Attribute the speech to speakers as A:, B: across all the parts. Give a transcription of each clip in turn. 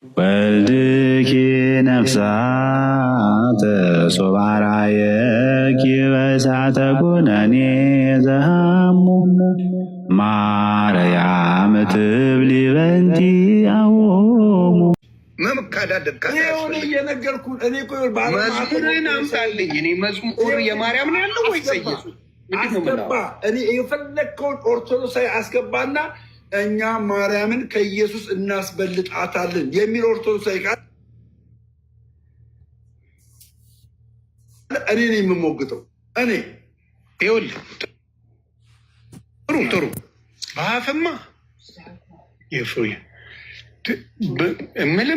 A: ወልድኪ ነፍሳተ ሶባራየኪ በእሳተ ኩነኔ ዘሃሙ ማርያም ትብሊ በንቲ አዎሙ
B: መዝሙርን አምጣልኝ። እኔ መዝሙር የማርያም ነው ያለው ወይ ኢየሱስ?
C: አስገባ። እኔ የፈለግከውን ኦርቶዶክሳዊ አስገባና እኛ ማርያምን ከኢየሱስ እናስበልጣታለን የሚል ኦርቶዶክሳዊ ቃል እኔ ነኝ የምሞግተው። እኔ
B: ይኸውልህ ጥሩ በአፍማ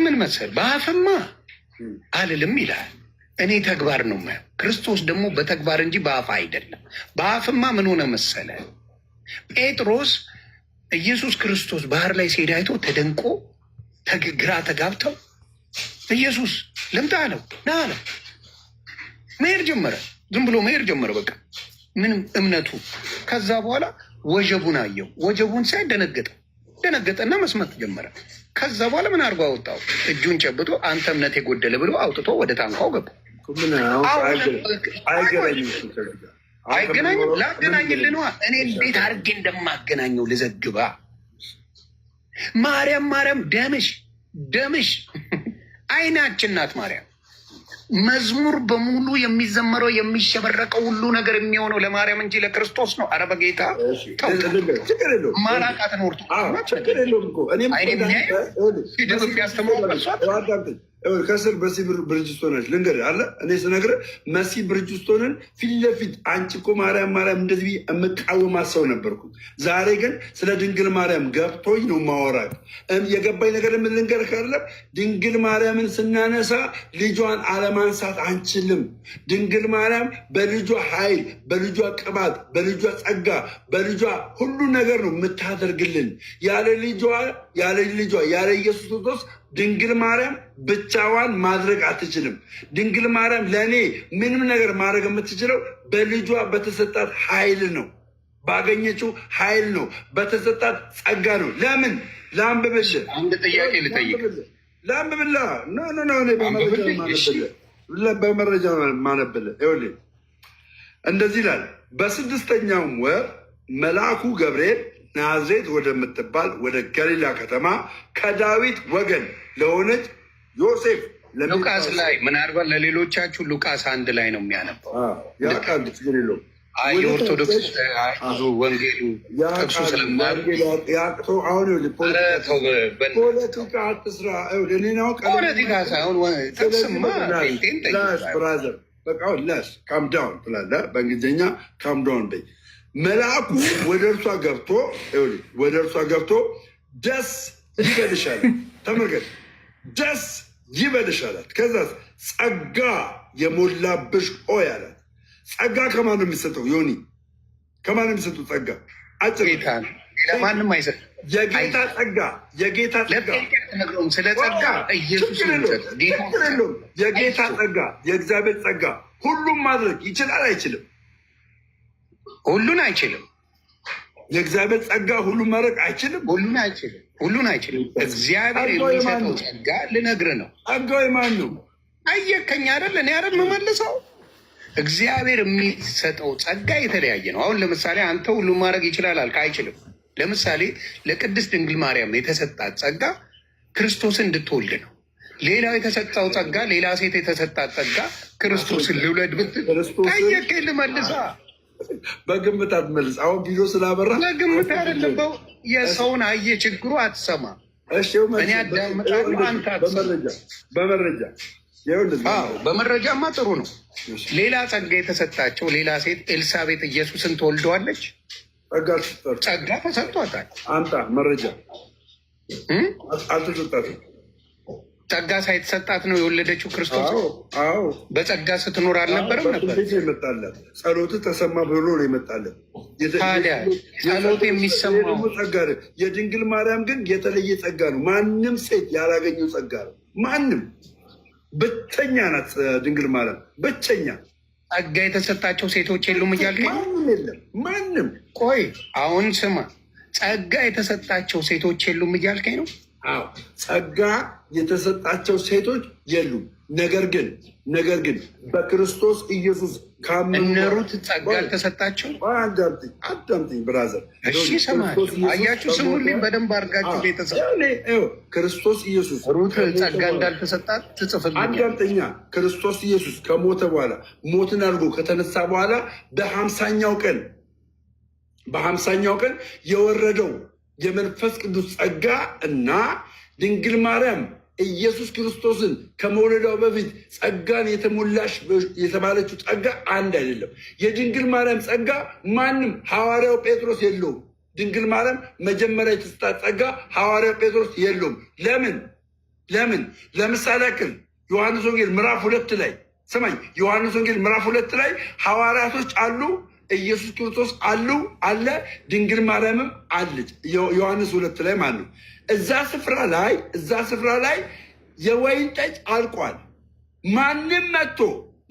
B: ምን መሰል በአፍማ አልልም ይላል። እኔ ተግባር ነው የማየው። ክርስቶስ ደግሞ በተግባር እንጂ በአፍ አይደለም። በአፍማ ምን ሆነ መሰለ ጴጥሮስ ኢየሱስ ክርስቶስ ባህር ላይ ሲሄድ አይቶ ተደንቆ ግራ ተጋብተው ኢየሱስ ልምጣ አለው ና አለው። መሄድ ጀመረ። ዝም ብሎ መሄድ ጀመረ። በቃ ምንም እምነቱ። ከዛ በኋላ ወጀቡን አየው። ወጀቡን ሳይ ደነገጠና መስማት ጀመረ። ከዛ በኋላ ምን አድርጎ አወጣው? እጁን ጨብጦ አንተ እምነት የጎደለ ብሎ አውጥቶ ወደ ታንኳው ገባ። አይገናኝም። ላገናኝልህ ነዋ። እኔ እንዴት አድርጌ እንደማገናኘው ልዘግባ። ማርያም ደምሽ አይናችን ናት ማርያም። መዝሙር በሙሉ የሚዘመረው የሚሸበረቀው ሁሉ ነገር የሚሆነው ለማርያም እንጂ ለክርስቶስ ነው። አረ በጌታ ማራቃትን ወርቶ
C: ከስር መሲ ብርጅስቶነች ልንገር አለ። እኔ ስነግርህ መሲ ብርጅስቶንን ፊት ለፊት አንቺ እኮ ማርያም እንደዚህ የምቃወማት ሰው ነበርኩ። ዛሬ ግን ስለ ድንግል ማርያም ገብቶኝ ነው ማወራት። የገባኝ ነገር ምን ልንገርህ ካለ ድንግል ማርያምን ስናነሳ ልጇን አለማንሳት አንችልም። ድንግል ማርያም በልጇ ኃይል፣ በልጇ ቅባት፣ በልጇ ጸጋ፣ በልጇ ሁሉ ነገር ነው የምታደርግልን። ያለ ኢየሱስ ክርስቶስ ድንግል ማርያም ብቻዋን ማድረግ አትችልም። ድንግል ማርያም ለእኔ ምንም ነገር ማድረግ የምትችለው በልጇ በተሰጣት ኃይል ነው። ባገኘችው ኃይል ነው። በተሰጣት ጸጋ ነው። ለምን ላንብብልህ?
B: አንድ ጥያቄ ልጠይቅ።
C: ላንብብልህ? በመረጃ ማነብልህ። ይኸውልህ እንደዚህ ይላል። በስድስተኛውም ወር መልአኩ ገብርኤል ናዝሬት ወደምትባል ወደ ገሊላ ከተማ ከዳዊት ወገን ለሆነች ዮሴፍ
B: ሉቃስ ላይ ምናልባት ለሌሎቻችሁ ሉቃስ 1 ላይ ነው የሚያነባው።
C: ያውቃል ችግር የለውም።
B: የኦርቶዶክስ ወንጌሉ ጥቅሱ
C: ስለማያቅተው አሁን ፖለቲካ አትስራ።
B: ፖለቲካ ሳይሆን ጥቅስማ
C: ብራዘር በቃ ለስ ካም ዳውን ትላለህ። በእንግሊዝኛ ካም ዳውን በይ። መልአኩ ወደ እርሷ ገብቶ ደስ ይበልሻል። ተመልከት፣ ደስ ይበልሻላት። ከዛ ጸጋ የሞላብሽ ሆይ አላት። ጸጋ ከማን ነው የሚሰጠው? ዮኒ ከማን ነው የሚሰጠው? ጸጋ አጭር
B: ለማንም አይሰጥም።
C: የጌታ ጸጋ
B: ስለ ጸጋ ኢየሱስ
C: የጌታ ጸጋ የእግዚአብሔር ጸጋ ሁሉም ማድረግ ይችላል አይችልም?
B: ሁሉን አይችልም።
C: የእግዚአብሔር ጸጋ ሁሉን ማድረግ አይችልም።
B: ሁሉን አይችልም። እግዚአብሔር የሚሰጠው ጸጋ ልነግርህ ነው።
C: ጸጋው የማን ነው?
B: አየከኝ አይደል? እኔ አይደል የምመልሰው። እግዚአብሔር የሚሰጠው ጸጋ የተለያየ ነው። አሁን ለምሳሌ አንተ ሁሉን ማድረግ ይችላል አልክ፣ አይችልም። ለምሳሌ ለቅድስት ድንግል ማርያም የተሰጣት ጸጋ ክርስቶስን እንድትወልድ ነው። ሌላው የተሰጠው ጸጋ፣ ሌላ ሴት የተሰጣት ጸጋ ክርስቶስን ልውለድ ብትል ጠየቀኝ፣ ልመልሳ።
C: በግምት አትመልስ። አሁን ቪዲዮ ስላበራ
B: በግምት አይደለም። የሰውን አየ ችግሩ አትሰማ። እኔ አዳምጣለሁ፣ አንተ በመረጃማ ጥሩ ነው። ሌላ ጸጋ የተሰጣቸው ሌላ ሴት ኤልሳቤጥ ኢየሱስን ትወልደዋለች። ጸጋ ተሰጥቷታል።
C: አንተ መረጃ አልተሰጣትም።
B: ጸጋ ሳይተሰጣት ነው የወለደችው ክርስቶስ። በጸጋ ስትኖር አልነበረም ነበር?
C: ይመጣለት ጸሎት ተሰማ ብሎ ነው ይመጣለት።
B: ታዲያ ጸሎት የሚሰማው
C: ጸጋ ነው። የድንግል ማርያም ግን የተለየ ጸጋ ነው። ማንም ሴት ያላገኘው ጸጋ ነው። ማንም ብቸኛ ናት ድንግል ማርያም፣ ብቸኛ።
B: ጸጋ የተሰጣቸው ሴቶች የሉም እያልከኝ?
C: ማንም የለም። ማንም
B: ቆይ አሁን ስማ፣ ጸጋ የተሰጣቸው ሴቶች የሉም እያልከኝ ነው?
C: ጸጋ የተሰጣቸው ሴቶች የሉም። ነገር ግን በክርስቶስ ኢየሱስ
B: እነ ሩት ጸጋ አልተሰጣቸው።
C: አዳምጥኝ ብራዘር።
B: እሺ ሰማለሁ። አያችሁ፣ ስሙልኝ በደንብ አድርጋችሁ ቤተሰብ።
C: ክርስቶስ ኢየሱስ
B: ሩት ጸጋ እንዳልተሰጣት ትጽፍልኝ።
C: አዳምጠኛ። ክርስቶስ ኢየሱስ ከሞተ በኋላ ሞትን አድርጎ ከተነሳ በኋላ በ50ኛው ቀን የወረደው የመንፈስ ቅዱስ ጸጋ እና ድንግል ማርያም ኢየሱስ ክርስቶስን ከመውለዳው በፊት ጸጋን የተሞላሽ የተባለችው ጸጋ አንድ አይደለም። የድንግል ማርያም ጸጋ ማንም ሐዋርያው ጴጥሮስ የለውም። ድንግል ማርያም መጀመሪያ የተሰጣት ጸጋ ሐዋርያው ጴጥሮስ የለውም። ለምን? ለምሳሌ ያክል ዮሐንስ ወንጌል ምዕራፍ 2 ላይ ስማኝ። ዮሐንስ ወንጌል ምዕራፍ 2 ላይ ሐዋርያቶች አሉ፣ ኢየሱስ ክርስቶስ አለ፣ ድንግል ማርያምም አለች። ዮሐንስ 2 ላይ ማለት ነው። እዛ ስፍራ ላይ የወይን ጠጅ አልቋል። ማንም መጥቶ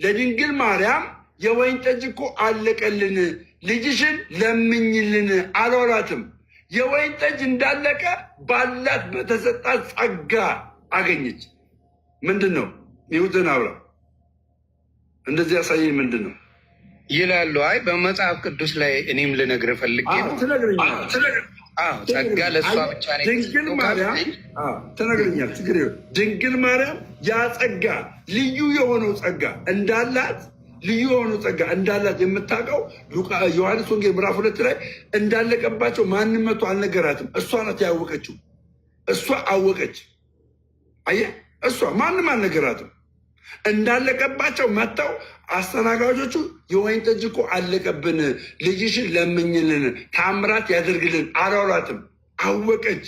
C: ለድንግል ማርያም የወይን ጠጅ እኮ አለቀልን፣ ልጅሽን ለምኝልን አልዋላትም። የወይን ጠጅ እንዳለቀ ባላት በተሰጣት ጸጋ አገኘች። ምንድን ነው ይሁትን አብራ እንደዚህ ያሳየኝ ምንድን ነው
B: ይላሉ? አይ በመጽሐፍ ቅዱስ ላይ እኔም ልነግርህ ፈልጌ ነው። ጸጋ ለእሷ ብቻ ነው።
C: ድንግል ማርያም ትነግረኛል። ችግር ድንግል ማርያም ያ ጸጋ ልዩ የሆነው ጸጋ እንዳላት የምታውቀው ዮሐንስ ወንጌል ምዕራፍ 2 ላይ እንዳለቀባቸው ማንም መቶ አልነገራትም። እሷ ናት ያወቀችው። እሷ አወቀች። አየህ፣ እሷ ማንም አልነገራትም። እንዳለቀባቸው መጥተው አስተናጋጆቹ የወይን ጠጅ እኮ አለቀብን፣ ልጅሽን ለምኝልን፣ ታምራት ያደርግልን አላሏትም። አወቀች።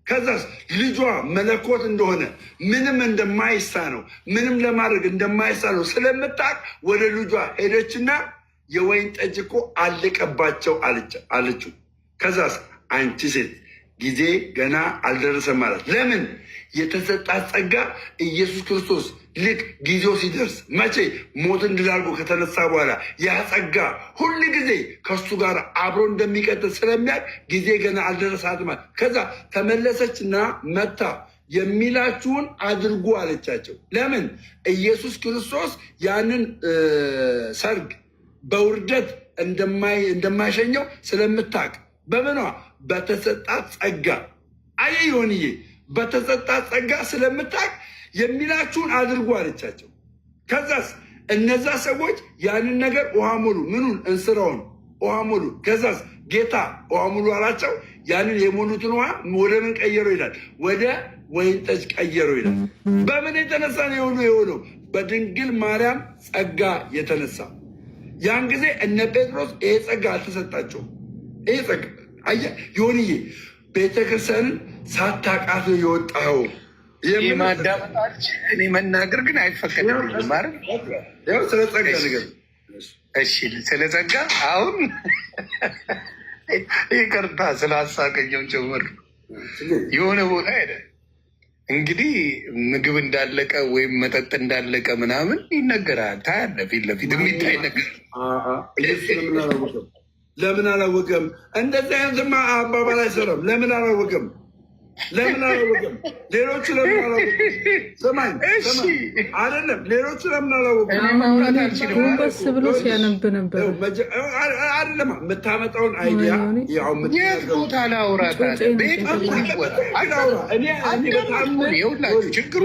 C: ከዛስ ልጇ መለኮት እንደሆነ ምንም እንደማይሳነው ምንም ለማድረግ እንደማይሳነው ስለምታውቅ ወደ ልጇ ሄደችና የወይን ጠጅ እኮ አለቀባቸው አለችው። ከዛስ አንቺ ሴት ጊዜ ገና አልደረሰም ማለት። ለምን? የተሰጣት ጸጋ ኢየሱስ ክርስቶስ ልክ ጊዜው ሲደርስ መቼ ሞትን ድል አድርጎ ከተነሳ በኋላ ያ ጸጋ ሁል ጊዜ ከሱ ጋር አብሮ እንደሚቀጥል ስለሚያውቅ ጊዜ ገና አልደረሳትም። ከዛ ተመለሰችና መታ የሚላችሁን አድርጉ አለቻቸው። ለምን? ኢየሱስ ክርስቶስ ያንን ሰርግ በውርደት እንደማይሸኘው ስለምታውቅ በምኗ በተሰጣት ጸጋ አየ ይሆንዬ በተሰጣት ጸጋ ስለምታውቅ የሚላችሁን አድርጉ አለቻቸው። ከዛስ እነዛ ሰዎች ያንን ነገር ውሃ ሙሉ፣ ምኑን እንስራውን ውሃ ሙሉ። ከዛስ ጌታ ውሃ ሙሉ አላቸው። ያንን የሞሉትን ውሃ ወደ ምን ቀየሩ ይላል? ወደ ወይን ጠጅ ቀየሩ ይላል። በምን የተነሳ ነው የሆነው? በድንግል ማርያም ጸጋ የተነሳ። ያን ጊዜ እነ ጴጥሮስ ይሄ ጸጋ አልተሰጣቸውም። ይሄ ጸጋ አየህ ይሁንዬ ቤተክርስቲያንን ሳታውቃት ነው የወጣኸው።
B: ማዳመጣች እኔ መናገር ግን አይፈቀድልኝም ማለት
C: ስለ ጸጋ ነገር።
B: እሺ ስለ ጸጋ አሁን ይቅርታ ስላሳቀኘው ጭምር የሆነ ቦታ ሄደ እንግዲህ ምግብ እንዳለቀ ወይም መጠጥ እንዳለቀ ምናምን ይነገራል። ታያለህ፣ ፊት ለፊት የሚታይ ነገር።
C: ለምን አላወቀም? እንደዚህ አይነትማ አባባል አይሰራም። ለምን አላወቀም? ሌሎቹ ለምን አላወቁም? ስማኝ አይደለም፣ ሌሎቹ ለምን አላወቁም?
D: ጎንበስ ብሎ ሲያነብ ነበር።
C: አይደለም የምታመጣውን አይዲያ
B: የት ቦታ ላውራት ችግሩ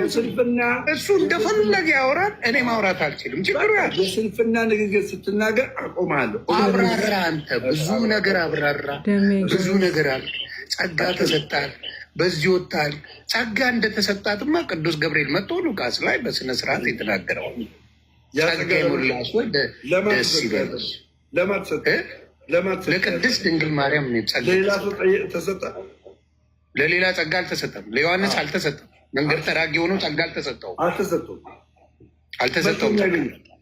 B: እሱ እንደፈለገ ያወራል። እኔ ማውራት አልችልም። ችግሩ
C: የስንፍና ንግግር ስትናገር አቆማለሁ።
B: አብራራ፣ አንተ ብዙ ነገር አብራራ። ብዙ ነገር አለ። ጸጋ ተሰጣል፣ በዚህ ወጣል። ጸጋ እንደተሰጣትማ ቅዱስ ገብርኤል መጥቶ ሉቃስ ላይ በስነስርዓት የተናገረው ጸጋ የሞላሽ ደስ ይበልሽ። ለቅድስት ድንግል ማርያም ለሌላ ጸጋ አልተሰጠም። ለዮሐንስ አልተሰጠም። መንገድ ጠራጊ የሆነው ጸጋ አልተሰጠውም።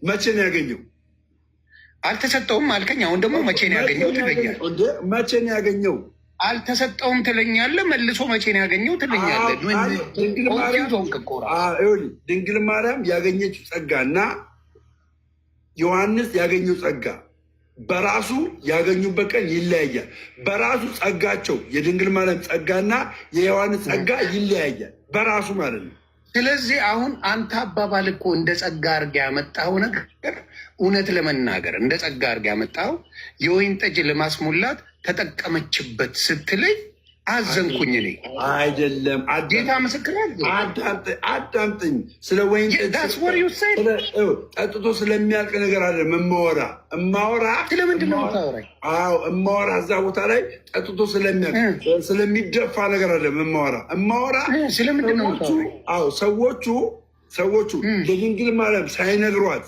C: መቼ ነው ያገኘው?
B: አልተሰጠውም አልከኝ። አሁን ደግሞ መቼ ነው ያገኘው ትለኛለህ።
C: መቼ ነው ያገኘው?
B: አልተሰጠውም ትለኛለህ። መልሶ መቼ ነው ያገኘው ትለኛለህ።
C: ድንግል ማርያም ያገኘችው ጸጋ እና ዮሐንስ ያገኘው ጸጋ በራሱ ያገኙበት ቀን ይለያያል። በራሱ ጸጋቸው የድንግል ማርያም ጸጋና የዮሐንስ ጸጋ ይለያያል በራሱ ማለት ነው።
B: ስለዚህ አሁን አንተ አባባል እኮ እንደ ጸጋ አድርገህ ያመጣው ነገር እውነት ለመናገር እንደ ጸጋ አድርገህ ያመጣው የወይን ጠጅ ለማስሞላት ተጠቀመችበት ስትለኝ አዘንኩኝ። እኔ
C: አይደለም
B: ጌታ ምስክር
C: አዳምጠኝ። ስለ ወይን ጠጥቶ ስለሚያልቅ ነገር አለ እማወራ
B: ስለምንድን ነው የምታወራኝ?
C: አዎ እማወራ እዛ ቦታ ላይ ጠጥቶ ስለሚያልቅ ስለሚደፋ ነገር አለ እማወራ
B: ስለምንድን ነው የምታወራኝ?
C: አዎ ሰዎቹ ለድንግል ማርያም ሳይነግሯት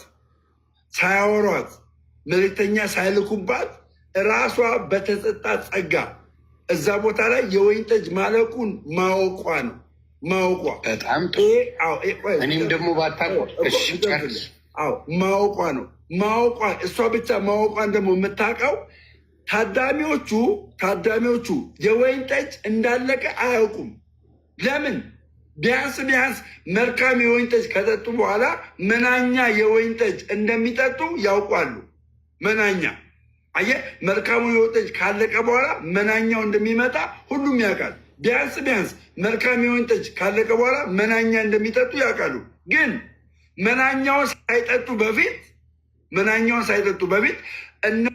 C: ሳያወሯት መልእክተኛ ሳይልኩባት ራሷ በተሰጣት ጸጋ እዛ ቦታ ላይ የወይን ጠጅ ማለቁን ማወቋ ነው።
B: በጣም እኔም ደግሞ
C: ማወቋ ነው። እሷ ብቻ ማወቋን ደግሞ የምታውቀው ታዳሚዎቹ የወይን ጠጅ እንዳለቀ አያውቁም። ለምን? ቢያንስ መልካም የወይን ጠጅ ከጠጡ በኋላ መናኛ የወይን ጠጅ እንደሚጠጡ ያውቋሉ። መናኛ አየህ፣ መልካሙ የወይን ጠጅ ካለቀ በኋላ መናኛው እንደሚመጣ ሁሉም ያውቃል። ቢያንስ መልካም የወይን ጠጅ ካለቀ በኋላ መናኛ እንደሚጠጡ ያውቃሉ። ግን መናኛውን ሳይጠጡ በፊት እነዛ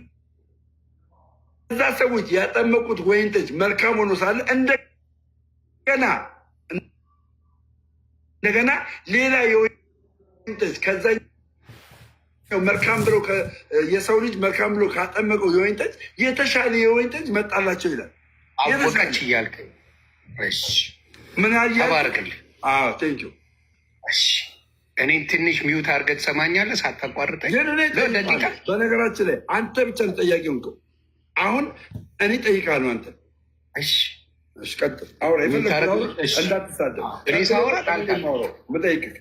C: ሰዎች ያጠመቁት ወይን ጠጅ መልካም ሆኖ ሳለ እንደገና ሌላ የወይን ጠጅ ከዛ መልካም ብሎ የሰው ልጅ መልካም ብሎ ካጠመቀው የወይን ጠጅ የተሻለ የወይን ጠጅ መጣላቸው ይላል።
B: አወቀች እያልከኝ
C: ምን
B: ተባረክልህ። እኔን ትንሽ ሚዩት አድርገህ ትሰማኛለህ ሳታቋርጠኝ።
C: በነገራችን ላይ አንተ ብቻ ነው ጠያቂ ሆንከው። አሁን እኔ ጠይቃለሁ፣ አንተ ቀጥል።
B: እኔ ሳወራ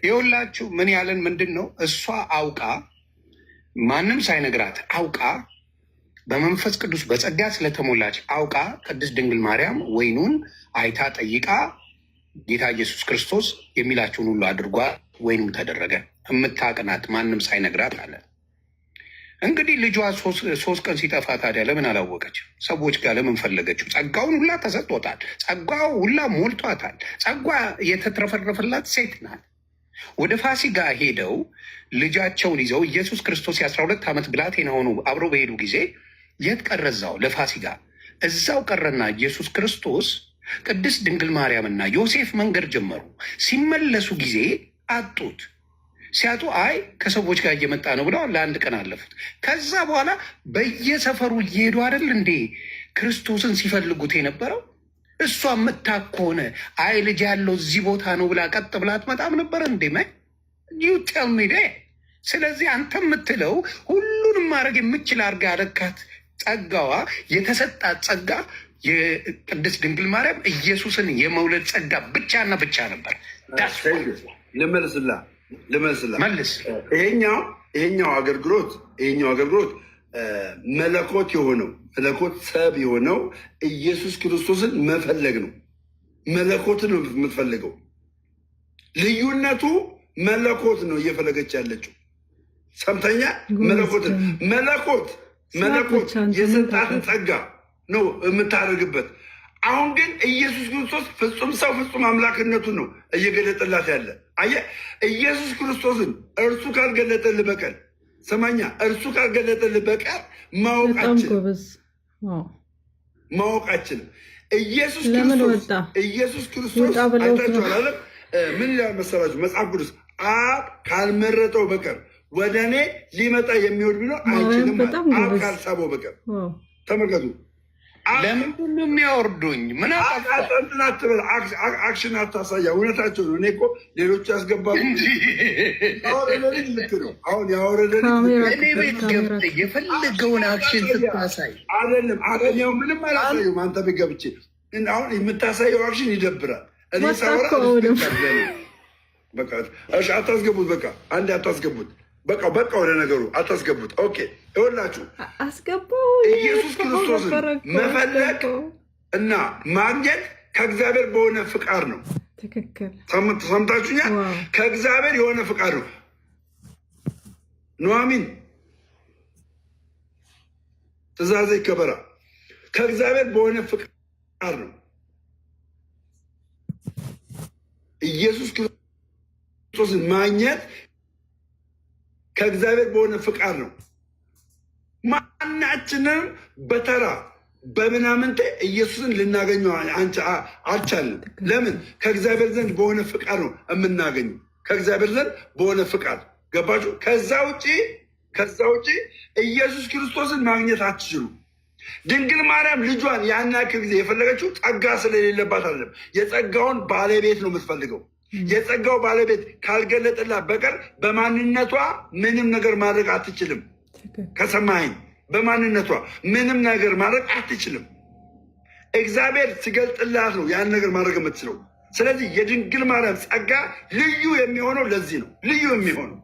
B: ይኸውላችሁ ምን ያለን ምንድን ነው እሷ አውቃ ማንም ሳይነግራት አውቃ በመንፈስ ቅዱስ በጸጋ ስለተሞላች አውቃ ቅድስት ድንግል ማርያም ወይኑን አይታ ጠይቃ ጌታ ኢየሱስ ክርስቶስ የሚላቸውን ሁሉ አድርጓ ወይኑም ተደረገ። የምታቅናት ማንም ሳይነግራት አለ። እንግዲህ ልጇ 3 ቀን ሲጠፋ ታዲያ ለምን አላወቀች? ሰዎች ጋር ለምን ፈለገችው? ጸጋውን ሁላ ተሰጥቶታል። ጸጋው ሁላ ሞልቷታል። ጸጋ የተትረፈረፈላት ሴት ናት። ወደ ፋሲካ ሄደው ልጃቸውን ይዘው ኢየሱስ ክርስቶስ የ12 ዓመት ብላቴና ሆኖ አብረው በሄዱ ጊዜ የት ቀረ? እዛው ለፋሲካ እዛው ቀረና ኢየሱስ ክርስቶስ ቅድስት ድንግል ማርያምና ዮሴፍ መንገድ ጀመሩ። ሲመለሱ ጊዜ አጡት። ሲያጡ አይ ከሰዎች ጋር እየመጣ ነው ብለው ለአንድ ቀን አለፉት። ከዛ በኋላ በየሰፈሩ እየሄዱ አይደል እንዴ ክርስቶስን ሲፈልጉት የነበረው? እሷ የምታውቅ ከሆነ አይ ልጅ ያለው እዚህ ቦታ ነው ብላ ቀጥ ብላ አትመጣም ነበር እንዴ? ዩቴልሚደ ስለዚህ አንተ የምትለው ሁሉንም ማድረግ የምችል አድርጋ ያደረካት ጸጋዋ የተሰጣት ጸጋ የቅድስት ድንግል ማርያም ኢየሱስን የመውለድ ጸጋ ብቻና ብቻ ነበር። መልስ።
C: ይሄኛው አገልግሎት መለኮት ሰብ የሆነው ኢየሱስ ክርስቶስን መፈለግ ነው። መለኮትን ነው የምትፈልገው። ልዩነቱ መለኮት ነው እየፈለገች ያለችው። ሰምተኛ መለኮት የሰጣትን ጸጋ ነው የምታደርግበት። አሁን ግን ኢየሱስ ክርስቶስ ፍጹም ሰው ፍጹም አምላክነቱን ነው እየገለጠላት ያለ። አየህ፣ ኢየሱስ ክርስቶስን እርሱ ካልገለጠልህ በቀር ሰማኛ፣ እርሱ ካልገለጠልህ በቀር ማወቃችን ኢየሱስ ክርስቶስ አይታችኋል። ምን ይላል መሰላችሁ መጽሐፍ ቅዱስ? አብ ካልመረጠው በቀር ወደ እኔ ሊመጣ የሚወድ ቢኖር አይችልም፣ አብ ካልሳበው በቀር። ተመልከቱ።
B: ለምንድን ነው የሚያወርዱኝ? ምን
C: አትበል፣ አክሽን አታሳያ። እውነታቸው ነው። እኔ እኮ ሌሎቹ ያስገባሉ። ልክ ነው። አሁን ያወረደን
B: እኔ ቤት ገብተህ የፈለገውን አክሽን ስታሳይ
C: አይደለም። አገኘው ምንም አላሳየሁም። አንተ ቤት ገብቼ አሁን የምታሳየው አክሽን ይደብራል። እኔ ሳወራ በቃ አታስገቡት። በቃ አንዴ አታስገቡት። በቃ ወደ ነገሩ አታስገቡት። ኦኬ ይኸውላችሁ፣ ኢየሱስ ክርስቶስን መፈለግ እና ማግኘት ከእግዚአብሔር በሆነ ፍቃድ ነው። ሰምታችሁኛል? ከእግዚአብሔር የሆነ ፍቃድ ነው። ኑሐሚን ትእዛዜ ይከበራ። ከእግዚአብሔር በሆነ ፍቃድ ነው። ኢየሱስ ክርስቶስን ማግኘት ከእግዚአብሔር በሆነ ፍቃድ ነው። ማናችንም በተራ በምናምንቴ ኢየሱስን ልናገኘው አልቻልንም። ለምን? ከእግዚአብሔር ዘንድ በሆነ ፍቃድ ነው የምናገኘው። ከእግዚአብሔር ዘንድ በሆነ ፍቃድ ገባችሁ? ከዛ ውጭ ኢየሱስ ክርስቶስን ማግኘት አትችሉ። ድንግል ማርያም ልጇን ያን ያክል ጊዜ የፈለገችው ጸጋ ስለሌለባት አይደለም። የጸጋውን ባለቤት ነው የምትፈልገው። የጸጋው ባለቤት ካልገለጠላት በቀር በማንነቷ ምንም ነገር ማድረግ አትችልም። ከሰማኸኝ? በማንነቷ ምንም ነገር ማድረግ አትችልም። እግዚአብሔር ሲገልጥላት ነው ያን ነገር ማድረግ የምትችለው። ስለዚህ የድንግል ማርያም ጸጋ ልዩ የሚሆነው ለዚህ ነው። ልዩ የሚሆነው